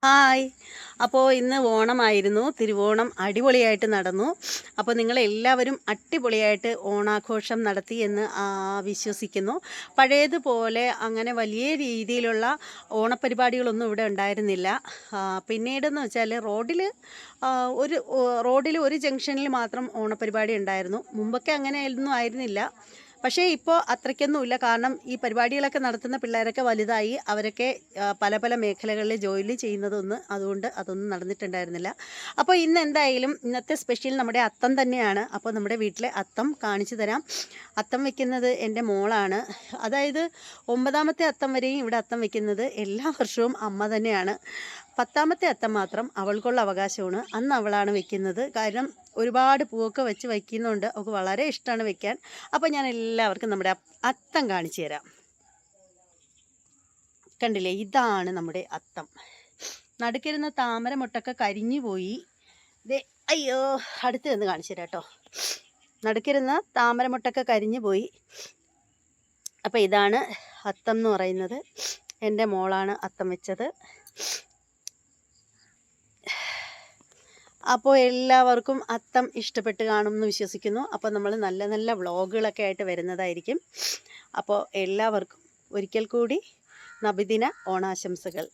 Hi. അപ്പോൾ ഇന്ന് ഓണമായിരുന്നു. തിരുവോണം അടിപൊളിയായിട്ട് നടന്നു. അപ്പോൾ നിങ്ങളെല്ലാവരും അടിപൊളിയായിട്ട് ഓണാഘോഷം നടത്തി എന്ന് വിശ്വസിക്കുന്നു. പഴയതുപോലെ അങ്ങനെ വലിയ രീതിയിലുള്ള ഓണപരിപാടികളൊന്നും ഇവിടെ ഉണ്ടായിരുന്നില്ല. പിന്നീടെന്ന് വെച്ചാൽ റോഡിൽ ഒരു ജംഗ്ഷനിൽ മാത്രം ഓണപരിപാടി ഉണ്ടായിരുന്നു. മുമ്പൊക്കെ അങ്ങനെയൊന്നും ആയിരുന്നില്ല. പക്ഷേ ഇപ്പോൾ അത്രയ്ക്കൊന്നുമില്ല. കാരണം ഈ പരിപാടികളൊക്കെ നടത്തുന്ന പിള്ളേരൊക്കെ വലുതായി. അവരൊക്കെ പല പല മേഖലകളിൽ ജോലി അതുകൊണ്ട് അതൊന്നും നടന്നിട്ടുണ്ടായിരുന്നില്ല. അപ്പോൾ എന്തായാലും ഇന്നത്തെ സ്പെഷ്യൽ നമ്മുടെ അത്തം തന്നെയാണ്. അപ്പോൾ നമ്മുടെ വീട്ടിലെ അത്തം കാണിച്ചു തരാം. അത്തം വെക്കുന്നത് എൻ്റെ മോളാണ്. അതായത് 9ാമത്തെ അത്തം വരെയും ഇവിടെ അത്തം വെക്കുന്നത് എല്ലാ വർഷവും അമ്മ തന്നെയാണ്. 10ാമത്തെ അത്തം മാത്രം അവൾക്കുള്ള അവകാശമാണ്. അന്ന് അവളാണ് വെക്കുന്നത്. കാരണം ഒരുപാട് പൂവൊക്കെ വെച്ച് വയ്ക്കുന്നുണ്ട്. അവൾക്ക് വളരെ ഇഷ്ടമാണ് വെക്കാൻ. അപ്പോൾ ഞാൻ എല്ലാവർക്കും നമ്മുടെ അത്തം കാണിച്ചു തരാം. കണ്ടില്ലേ, ഇതാണ് നമ്മുടെ അത്തം. നടുക്കിരുന്ന താമര മുട്ടൊക്കെ കരിഞ്ഞു പോയി. അയ്യോ, അടുത്ത് നിന്ന് കാണിച്ചു തരാം കേട്ടോ. നടുക്കിരുന്ന താമര മുട്ടൊക്കെ കരിഞ്ഞു പോയി. അപ്പോൾ ഇതാണ് അത്തം എന്ന് പറയുന്നത്. എൻ്റെ മോളാണ് അത്തം വെച്ചത്. അപ്പോൾ എല്ലാവർക്കും അത്തം ഇഷ്ടപ്പെട്ട് കാണുമെന്ന് വിശ്വസിക്കുന്നു. അപ്പോൾ നമ്മൾ നല്ല നല്ല വ്ളോഗുകളൊക്കെ ആയിട്ട് വരുന്നതായിരിക്കും. അപ്പോൾ എല്ലാവർക്കും ഒരിക്കൽ കൂടി നബിദിന ഓണാശംസകൾ.